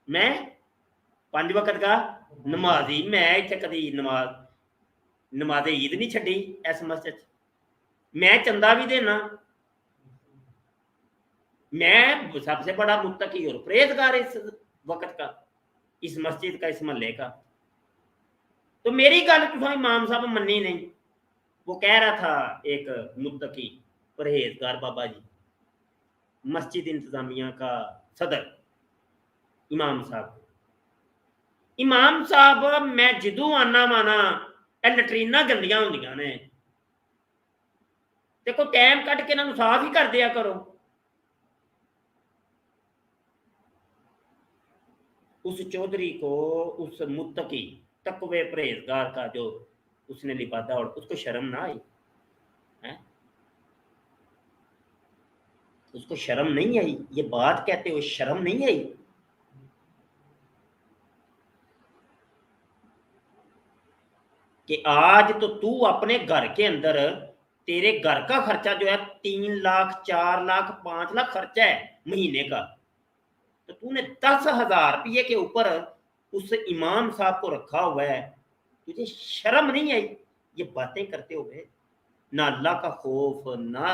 میں 5 وقت کا نمازی، میں اتنے کدی نماز عید نہیں چھڈی اس مسجد، میں چندہ بھی دینا، میں سب سے بڑا متقی اور پرہیزگار اس وقت کا، اس مسجد کا، اس محلے کا، تو میری گل تو امام صاحب منی نہیں۔ وہ کہہ رہا تھا ایک متقی پرہیزگار بابا جی، مسجد انتظامیہ کا صدر امام صاحب میں جدوں آنا مانا لٹرینا گندیاں ہوندیاں نے، دیکھو ٹائم کٹ کے انہوں صاف ہی کر دیا کرو۔ اس چودھری کو، اس متقی تقوی پرہیزگار کا جو اس نے لبادہ اور اس کو شرم نہ آئی، اس کو شرم نہیں آئی، یہ بات کہتے ہوئے شرم نہیں آئی؟ کہ آج تو اپنے گھر کے اندر، تیرے گھر کا خرچہ جو ہے 3 لاکھ 4 لاکھ 5 لاکھ خرچہ ہے مہینے کا، تو نے 10,000 روپیے کے اوپر اس امام صاحب کو رکھا ہوا ہے، تجھے شرم نہیں آئی یہ باتیں کرتے ہوئے؟ نہ اللہ کا خوف، نہ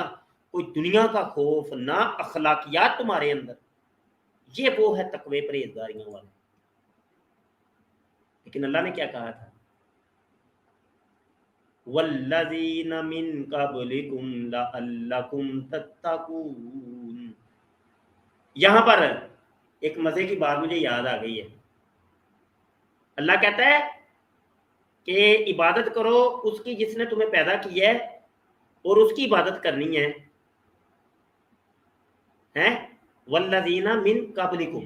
کوئی دنیا کا خوف، نہ اخلاقیات تمہارے اندر، یہ وہ ہے تقوی پرہیزگاریوں والا۔ لیکن اللہ نے کیا کہا تھا؟ والذین من قبلکم لعلکم تتقون۔ یہاں پر ایک مزے کی بات مجھے یاد آ گئی ہے۔ اللہ کہتا ہے کہ عبادت کرو اس کی جس نے تمہیں پیدا کیا ہے، اور اس کی عبادت کرنی ہے، والذین من قبلکم،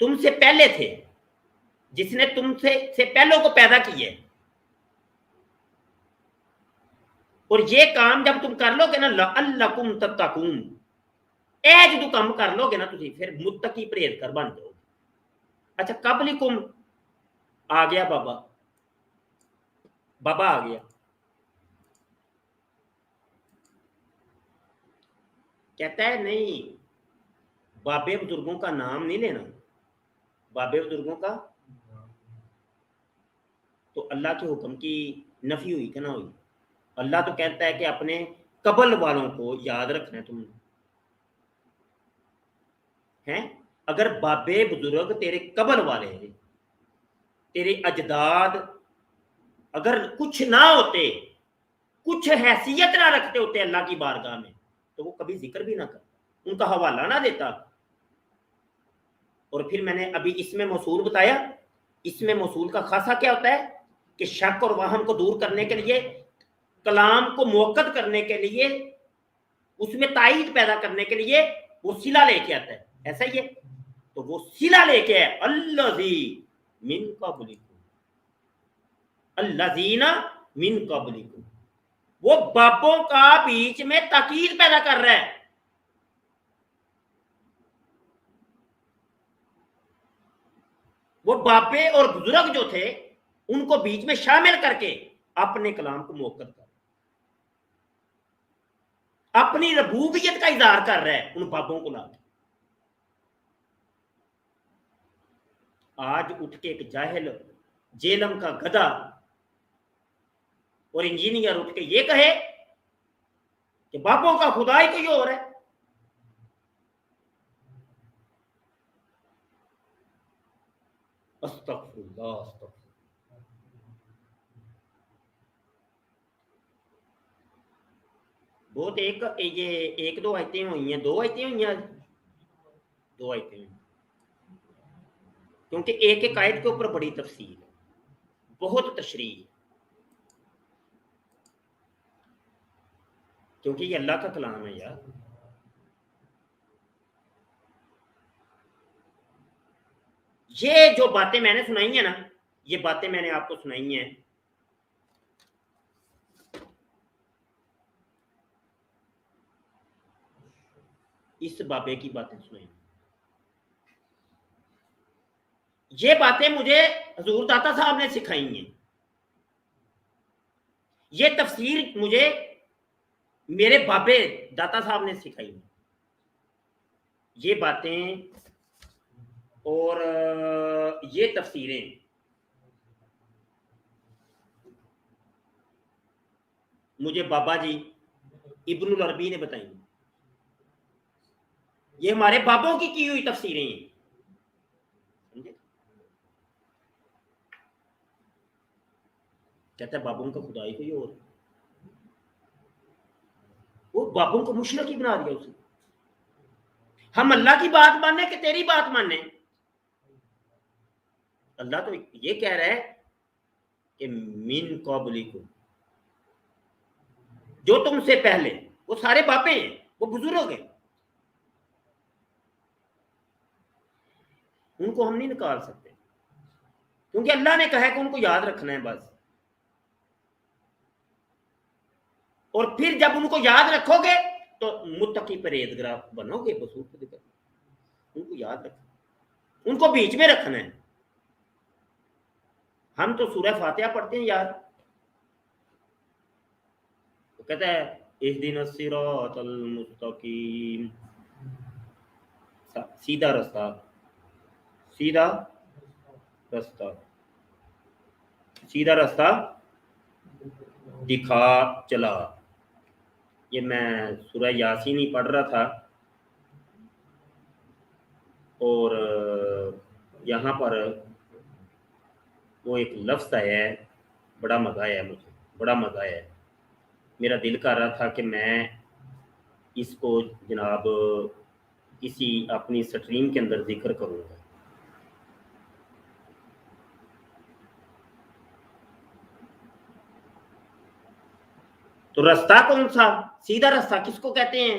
تم سے پہلے تھے، جس نے تم سے پہلوں کو پیدا کیے، اور یہ کام جب تم کر لو گے نا لعلکم تتقون، اے جدو کام کر لو گے نا تسی پھر متقی پرہیزگار بن جاؤ گے۔ اچھا قبلکم آ گیا بابا آ گیا، کہتا ہے نہیں، بابے بزرگوں کا نام نہیں لینا، بابے بزرگوں کا تو اللہ کے حکم کی نفی ہوئی کہ نہ ہوئی؟ اللہ تو کہتا ہے کہ اپنے قبل والوں کو یاد رکھنا ہے تم نے، اگر بابے بزرگ تیرے قبل والے تیرے اجداد اگر کچھ نہ ہوتے، کچھ حیثیت نہ رکھتے ہوتے اللہ کی بارگاہ میں، تو وہ کبھی ذکر بھی نہ کرتا، ان کا حوالہ نہ دیتا۔ اور پھر میں نے ابھی اس میں موصول بتایا، اس میں موصول کا خاصہ کیا ہوتا ہے کہ شک اور وہم کو دور کرنے کے لیے، کلام کو موقت کرنے کے لیے، اس میں تائید پیدا کرنے کے لیے وہ صلہ لے کے آتا ہے، ایسا ہی ہے، تو وہ صلہ لے کے ہے الذی من قبلکم، الذین من قبلکم، وہ بابوں کا بیچ میں تاکید پیدا کر رہا ہے، وہ بابے اور بزرگ جو تھے ان کو بیچ میں شامل کر کے اپنے کلام کو موقت کر، اپنی ربوبیت کا اظہار کر رہا ہے ان بابوں کو لا کے۔ آج اٹھ کے ایک جاہل جیلم کا گدھا اور انجینئر اٹھ کے یہ کہے کہ بابوں کا خدا ہی کوئی اور ہے، استغفر اللہ استغفر۔ بہت ایک دو آیتیں ہوئی ہیں، دو آیتیں ہوئی ہیں، دو آیتیں ہوئی، کیونکہ ایک ایک آیت کے اوپر بڑی تفصیل ہے، بہت تشریح ہے، کیونکہ یہ اللہ کا کلام ہے یار۔ یہ جو باتیں میں نے سنائی ہیں نا، یہ باتیں میں نے آپ کو سنائی ہیں اس بابے کی باتیں سنائی، یہ باتیں مجھے حضور داتا صاحب نے سکھائی ہیں، یہ تفسیر مجھے میرے بابے داتا صاحب نے سکھائی ہیں، یہ باتیں اور یہ تفسیریں مجھے بابا جی ابن العربی نے بتائی، یہ ہمارے بابوں کی ہوئی تفسیریں ہیں، سمجھے؟ کہتا ہے بابوں کا خدائی کوئی اور، وہ بابوں کو مشرک ہی بنا دیا اسے۔ ہم اللہ کی بات ماننے کہ تیری بات ماننے؟ اللہ تو یہ کہہ رہا ہے کہ من قبلکم، جو تم سے پہلے، وہ سارے باپے ہیں، وہ بزرگ ہیں، ان کو ہم نہیں نکال سکتے، کیونکہ اللہ نے کہا ہے کہ ان کو یاد رکھنا ہے بس، اور پھر جب ان کو یاد رکھو گے تو متقی پرہیزگار بنو گے، بصور ان کو یاد رکھنا، ان کو بیچ میں رکھنا ہے۔ ہم تو سورہ فاتحہ پڑھتے ہیں یار، وہ کہتا ہے اہدنا الصراط المستقیم، سیدھا رستہ، سیدھا رستہ، سیدھا رستہ دکھا چلا۔ یہ میں سورہ یاسین ہی پڑھ رہا تھا، اور یہاں پر وہ ایک لفظ ہے، بڑا مزہ آیا مجھے، بڑا مزہ آیا، میرا دل کر رہا تھا کہ میں اس کو جناب کسی اپنی سٹریم کے اندر ذکر کروں گا۔ تو رستہ کون سا؟ سیدھا رستہ کس کو کہتے ہیں؟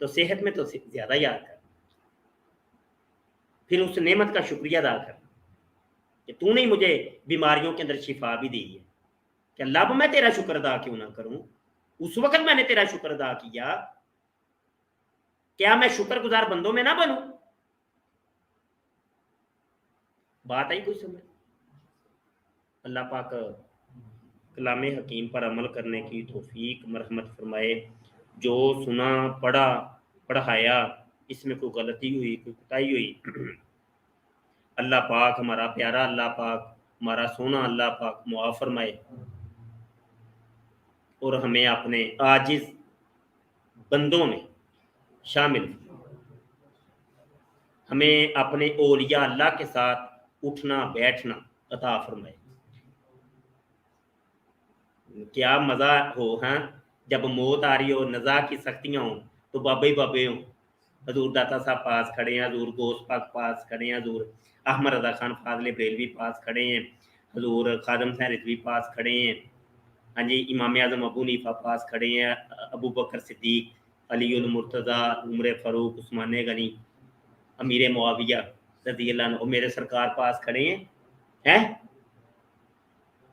تو صحت میں تو زیادہ یاد کر، پھر اس نعمت کا شکریہ ادا کر کہ تو نے مجھے بیماریوں کے اندر شفا بھی دی ہے، کہ اللہ اب میں تیرا شکر ادا کیوں نہ کروں؟ اس وقت میں نے تیرا شکر ادا کیا، کیا میں شکر گزار بندوں میں نہ بنوں؟ بات آئی کوئی سمجھ؟ اللہ پاک کلام حکیم پر عمل کرنے کی توفیق مرحمت فرمائے۔ جو سنا پڑھا پڑھایا اس میں کوئی غلطی ہوئی، کوئی کوتاہی ہوئی، اللہ پاک ہمارا پیارا، اللہ پاک ہمارا سونا اللہ پاک معاف فرمائے، اور ہمیں اپنے عاجز بندوں میں شامل، ہمیں اپنے اولیاء اللہ کے ساتھ اٹھنا بیٹھنا عطا فرمائے۔ کیا مزہ ہو ہاں جب موت آ رہی ہو، نزا کی سختیاں ہوں تو بابے ہی بابے ہوں، حضور داتا صاحب پاس کھڑے ہیں، حضور غوث پاک پاس کھڑے ہیں، حضور احمد رضا خان فاضل بریلوی پاس کھڑے ہیں، حضور خادم حسین رضوی پاس کھڑے ہیں، ہاں جی امام اعظم ابو حنیفہ پاس کھڑے ہیں، ابو بکر صدیق، علی المرتضیٰ، عمر فاروق، عثمان غنی، امیر معاویہ رضی اللہ عنہ، میرے سرکار پاس کھڑے ہیں،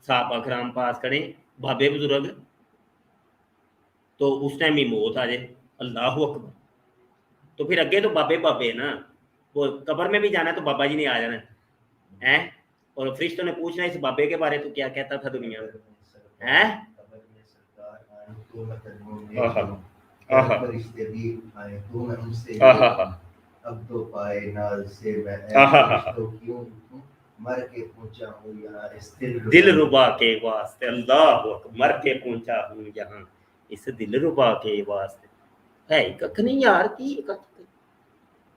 صحابہ کرام پاس کھڑے ہیں، بابے بزرگ، تو اس ٹائم ہی موت آ جائے، اللہ اکبر، تو پھر اگے تو بابے بابے نا، وہ قبر میں بھی جانا ہے تو بابا جی نے آ جانا ہے، اور فرشتوں نے پوچھنا اس بابے کے بارے تو کیا کہتا تھا دنیا میں، اب تو پائے ناز سے میں فرشتوں کیوں مر کے پہنچا ہوں یہاں اس دل ربا کے واسطے، اللہ اکبر، مر کے پہنچا ہوں یہاں اس دل ربا کے واسطے، ہے ہی ککھ نہیں یار، کی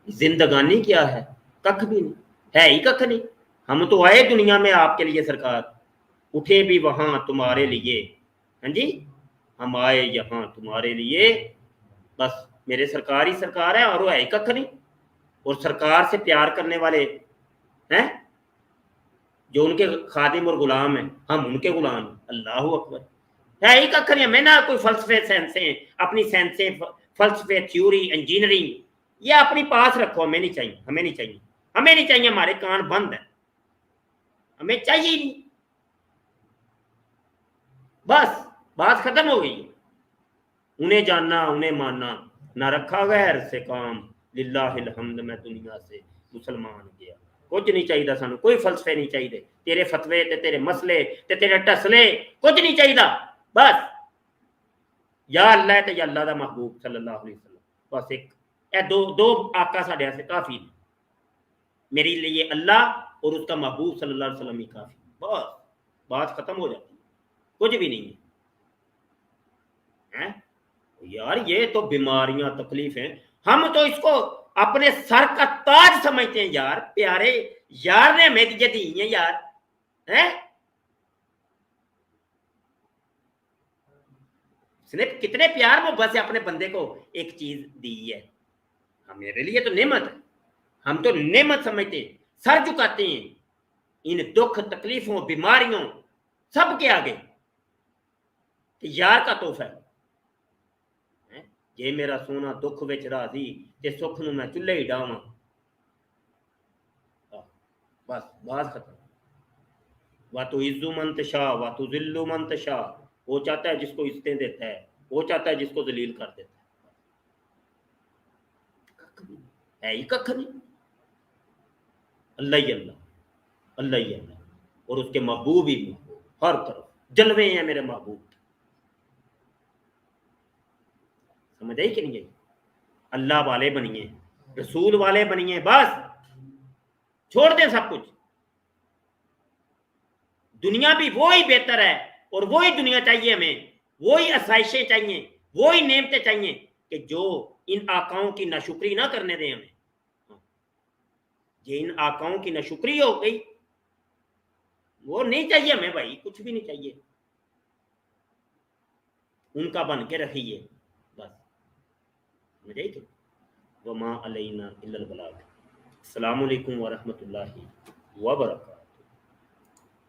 زندگانی کیا ہے، ککھ بھی نہیں ہے، ہی ککھ نہیں۔ ہم تو آئے دنیا میں آپ کے لیے سرکار، اٹھے بھی وہاں تمہارے لیے، ہاں جی ہم آئے یہاں تمہارے لیے، بس میرے سرکار ہی سرکار ہے، اور وہ ہے ہی ککھ نہیں، اور سرکار سے پیار کرنے والے ہیں جو ان کے خادم اور غلام ہیں، ہم ان کے غلام ہیں، اللہ اکبر، ہے ہی ککھ نہیں۔ ہمیں نہ کوئی فلسفے سائنسیں، اپنی سائنسیں، فلسفے، تھیوری، انجینئرنگ، یہ اپنی پاس رکھو، ہمیں نہیں چاہیے، ہمیں نہیں چاہیے، ہمیں نہیں چاہیے، ہمارے کان بند ہیں، ہمیں چاہیے نہیں، بس بات ختم ہو گئی۔ انہیں جاننا انہیں ماننا، نہ رکھا غیر سے کام، للہ الحمد میں دنیا سے مسلمان گیا، کچھ نہیں چاہیے سانو، کوئی فلسفے نہیں چاہیے، تیرے فتوے تے تیرے مسئلے تے تیرے ٹسلے کچھ نہیں چاہیے، بس یا اللہ ہے تے یا اللہ دا محبوب صلی اللہ علیہ وسلم، بس ایک اے دو آقا ساڈے واسطے کافی، میرے لیے اللہ اور اس کا محبوب صلی اللہ علیہ وسلم ہی کافی، بس بات ختم ہو جاتی ہے، کچھ بھی نہیں ہے۔ یار یہ تو بیماریاں تکلیفیں، ہم تو اس کو اپنے سر کا تاج سمجھتے ہیں یار، پیارے یار نے ہمیں یہ دی ہیں یار، اس نے کتنے پیار محبت سے اپنے بندے کو ایک چیز دی ہے، میرے لیے تو نعمت ہے، ہم تو نعمت سمجھتے ہیں، سر جھکاتے ہیں ان دکھ تکلیفوں بیماریوں سب کے آگے کہ یار کا تحفہ ہے، یہ میرا سونا دکھ وچ راضی تے سکھ نو میں چولہے ہی ڈاواں، بس بات ختم۔ وَتُعِزُّ مَن تَشَاءُ وَتُذِلُّ مَن تَشَاءُ، وہ چاہتا ہے جس کو عزتیں دیتا ہے، وہ چاہتا ہے جس کو ذلیل کر دیتا ہے ہی ککھ نہیں، اللہ ہی اللہ، اللہ ہی اللہ، اور اس کے محبوب ہی محبوب، ہر طرف جلوے ہیں میرے محبوب، سمجھ آئی کہ نہیں آئی؟ اللہ والے بنیے، رسول والے بنیے، بس چھوڑ دیں سب کچھ، دنیا بھی وہی بہتر ہے، اور وہی دنیا چاہیے ہمیں، وہی آسائشیں چاہیے، وہی نعمتیں چاہیے کہ جو ان آقاؤں کی ناشکری نہ کرنے دیں ہمیں، یہ ان آقاؤں کی ناشکری ہو گئی، وہ نہیں چاہیے ہمیں بھائی، کچھ بھی نہیں چاہیے، ان کا بن کے رکھیے بس، سمجھ آئی کہ وما علینا الا البلاغ۔ السلام علیکم ورحمۃ اللہ وبرکاتہ۔